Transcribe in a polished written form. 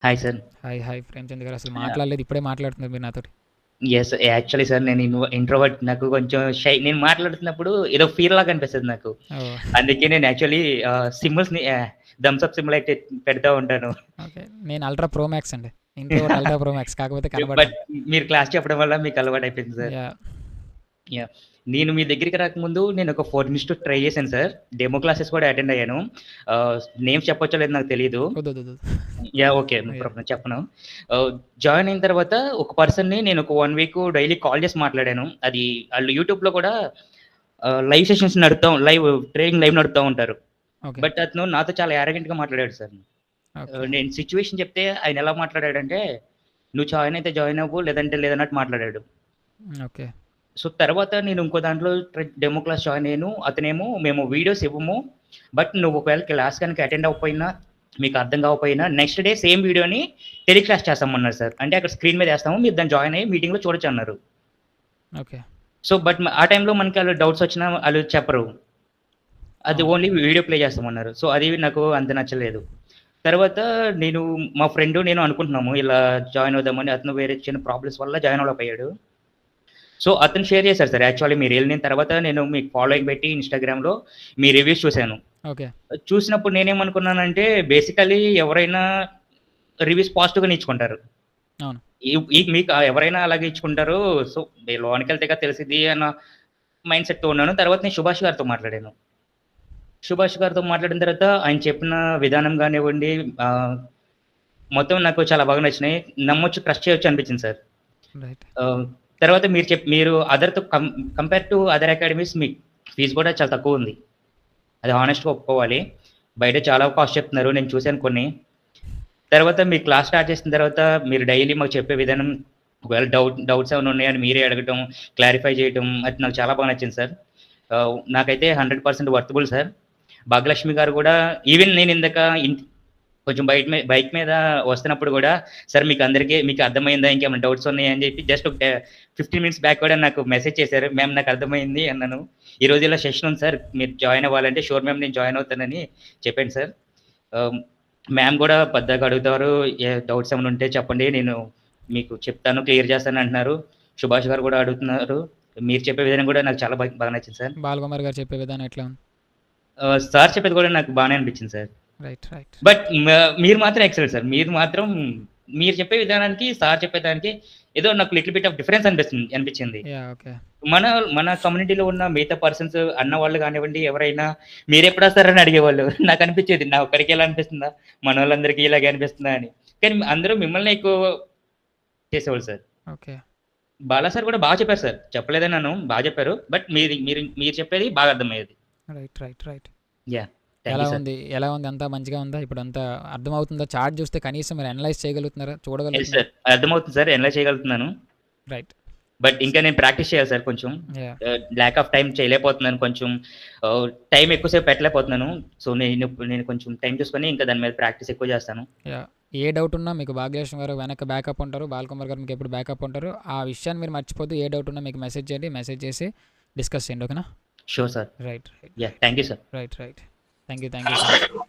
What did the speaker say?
Hi sir. Hi hi Premchand గారు, అసలు ఆహ్, మాట్లాడలేదు, ఇప్పుడే మాట్లాడుతున్నారు మీరు నాతోటి. యెస్. యాక్చువల్లీ సార్ నేను ఇంట్రోవర్ట్ నాకు కొంచెం షై నేను మాట్లాడుతున్నప్పుడు ఏదో ఫీల్ లాగా అనిపిస్తది నాకు. ఓహ్! అందుకే నేను యాక్చువల్లీ సింబల్స్‌ని థమ్స్ అప్ సింబల్ అయితే పెడతా ఉంటాను. ఓకే. నేను అల్ట్రా ప్రో మ్యాక్స్ అండి. ఇంట్రోవర్ట్ అల్ట్రా ప్రో మ్యాక్స్, కాకపోతే బట్ కనబడను. మీరు క్లాస్ చెప్పడం వల్ల మీకు అలవాటయిపోయింది సార్. యాహ్! యాహ్! నేను మీ దగ్గరికి రాకముందు నేనొక 4 మినిట్స్ ట్రై చేశాను సార్. డెమో క్లాసెస్ కూడా అటెండ్ అయ్యాను. ఆహ్, నేమ్స్ చెప్పొచ్చో లేదో నాకు తెలీదు. వద్దొద్దొద్దు. Yeah! Okay. No yeah! Problem చెప్పను. జాయిన్ అయిన తర్వాత ఒక పర్సన్‌ని నేను ఒక 1 వీక్ డైలీ కాల్ చేసి మాట్లాడాను. అది ఆళ్ళు యూట్యూబ్‌లో కూడా లైవ్ సెషన్స్ ట్రైనింగ్ లైవ్ నడుపుతా ఉంటారు. ఓకే. బట్ అతను నాతో చాలా యారగెంట్‌గా మాట్లాడాడు సార్. ఓకే. నేను సిట్యుయేషన్ చెప్తే ఆయన ఎలా మాట్లాడాడంటే, "నువ్వు జాయిన్ అయితే జాయిన్ అవ్వు లేదంటే లేదన్నట్టు" మాట్లాడాడు. ఓకే. సో, తర్వాత నేను ఇంకో దాంట్లో డెమో క్లాస్ జాయిన్ అయ్యాను. అతనేమో మేము వీడియోస్ ఇవ్వము. బట్ నువ్వు ఒకవేళ క్లాస్ గనుక అటెండ్ అవ్వకపోయినా, మీకు అర్థం కాకపోయినా నెక్స్ట్ డే సేమ్ వీడియోని టెలికాస్ట్ చేస్తామన్నారు సార్. అంటే అక్కడ స్క్రీన్ మీద ఏస్తాము. మీరు దాన్ని జాయిన్ అయ్యి మీటింగ్‌లో చూడొచ్చన్నారు. ఓకే. సో, బట్ ఆ టైంలో మనకి ఆళ్ళు డౌట్స్ వచ్చినా ఆళ్ళు చెప్పరు. అది అవును. ఓన్లీ వీడియో ప్లే చేస్తామన్నారు. సో, అది నాకు అంత నచ్చలేదు. తర్వాత నేను మా ఫ్రెండు నేను అనుకుంటున్నాము ఇలా జాయిన్ అవుదామని. అతను వేరే చిన్న ప్రాబ్లమ్స్ వల్ల జాయిన్ అవ్వలేకపోయాడు. సో, అతను షేర్ చేశారు సార్. యాక్చువల్లీ మీరెళ్ళిన తర్వాత నేను మీకు ఫాలోయింగ్ పెట్టి ఇన్‌స్టాగ్రామ్‌లో మీ రివ్యూస్ చూసాను. ఓకే. చూసినప్పుడు నేనేమనుకున్నానంటే బేసికల్లీ ఎవరైనా రివ్యూస్ పాజిటివ్‌గానే ఇచ్చుకుంటారు. అవును. ఈ ఈ మీకు ఎవరైనా అలాగే ఇచ్చుకుంటారు. సో, లోనకెళ్తేగా తెలిసిద్ది అన్న మైండ్ సెట్‌తో ఉన్నాను. తర్వాత నేను సుభాష్ గారితో మాట్లాడాను. సుభాష్ గారితో మాట్లాడిన తర్వాత ఆయన చెప్పిన విధానం గానివ్వండి, ఆహ్, మొత్తం నాకు చాలా బాగా నచ్చినాయి. నమ్మొచ్చు, ట్రస్ట్ చేయొచ్చు అనిపించింది సార్. రైట్. ఆహ్, తర్వాత మీరు అదర్‌తో కంపేర్ టు అదర్ అకాడమీస్ మీ ఫీస్ కూడా చాలా తక్కువుంది. అది హానెస్ట్‌గా ఒప్పుకోవాలి. బయట చాలా కాస్ట్ చెప్తున్నారు. నేను చూసాను కొన్ని. తర్వాత మీరు క్లాస్ స్టార్ట్ చేసిన తర్వాత మీరు డైలీ మాకు చెప్పే విధానం, ఒకవేళ డౌట్స్ ఏమైనా ఉన్నాయని మీరే అడగటం, క్లారిఫై చేయటం అది నాకు చాలా బాగా నచ్చింది సార్. నాకైతే 100% వర్తబుల్ సార్. భాగ్యలక్ష్మి గారు కూడా ఈవెన్ నేను ఇందాక కొంచెం బైక్ మీద వస్తున్నప్పుడు గూడా, "సార్ మీకు అర్థమైందా? ఇంకేమైనా డౌట్స్ ఉన్నాయా?" అని చెప్పి జస్ట్ ఒక 15 మినిట్స్ బ్యాక్ కూడా నాకు మెసేజ్ చేశారు. "మ్యామ్ నాకు అర్థమైంది" అన్నాను. "ఈరోజు ఇలా సెషన్ ఉంది సార్. మీరు జాయిన్ అవ్వాలంటే" "షూర్ మ్యామ్ నేను జాయిన్ అవుతానని" చెప్పాను సార్. ఆహ్, మ్యామ్ గూడా పద్దాక అడుగుతారు. డౌట్స్ ఏమైనా ఉంటే చెప్పండి. నేను మీకు చెప్తాను, క్లియర్ చేస్తాను అంటున్నారు. సుభాష్ గారు గూడా అడుగుతున్నారు. మీరు చెప్పే విధానం గూడా నాకు చాలా బాగా నచ్చింది సార్. బాలకుమార్ గారు చెప్పే విధానం ఎట్లా ఉంది? సార్ చెప్పేది గూడా నాకు బానే అనిపించింది సార్. రైట్. రైట్. బట్ మీరు మాత్రం ఎక్సలెంట్ సార్. మీరు చెప్పే విధానానికి, సార్ చెప్పేదానికి ఏదో నాకు లిటిల్ బిట్ ఆఫ్ డిఫరెన్స్ అనిపించింది. యాహ్! ఓకే. మన మన కమ్యూనిటీలో ఉన్న మిగతా పర్సన్స్ అన్నవాళ్ళు గానివ్వండి, ఎవరైనా మీరెప్పుడొస్తారని అడిగేవాళ్ళు. నాకనిపించేది నా ఒక్కడికే ఇలా అనిపిస్తుందా? మనోళ్ళందరికీ ఇలాగే అనిపిస్తుందా అని. కానీ అందరూ మిమ్మల్నే ఎక్కువ చేసేవాళ్ళు సార్. ఓకే. బాలా సార్ కూడా బాగా చెప్పారు సార్. చెప్పలేదని అనను. చెప్పారు. బట్ మీరు చెప్పేది బాగా అర్థమయ్యేది. Right. Right. Right. Yeah! Thank ఎలా యూ సార్. ఉంది? ఎలా ఉంది? అంతా మంచిగా ఉందా? ఇప్పుడంతా అర్థమవుతుందా? చార్ట్ చూస్తే కనీసం మీరు అనలైజ్ చేయగలుగుతున్నారా? యెస్ చూడగలుగుతున్నారా? సార్. అర్థమవుతుంది సార్. ఎనలైజ్ చేయగలుగుతున్నాను. రైట్. బట్ ఇంకా నేను ప్రాక్టీస్ చేయాలి సార్ కొంచెం. యాహ్! ల్యాక్ ఆఫ్ టైమ్ చేయలేకపోతున్నాను కొంచెం. టైమ్ ఎక్కువ సేపు పెట్టలేకపోతున్నాను. సో, నేను కొంచెం టైమ్ చూసుకొని ఇంకా దాని మీద ప్రాక్టీస్ ఎక్కువ చేస్తాను. యాహ్! ఏ డౌట్ ఉన్నా మీకు భాగ్యలక్ష్మి గారు వెనక బ్యాకప్ ఉంటారు. బాలకుమార్ గారు మీకు ఎప్పుడు బ్యాకప్ ఉంటారు. ఆ విషయాన్ని మీరు మర్చిపోద్దు. ఏ డౌట్ ఉన్నా మీకు మెసేజ్ చేయండి. మెసేజ్ చేసి డిస్కస్ చేయండి. ఓకేనా? Sure sir. Right. Right. Yeah! Thank you sir. Right. Right. Thank you. Thank you so much.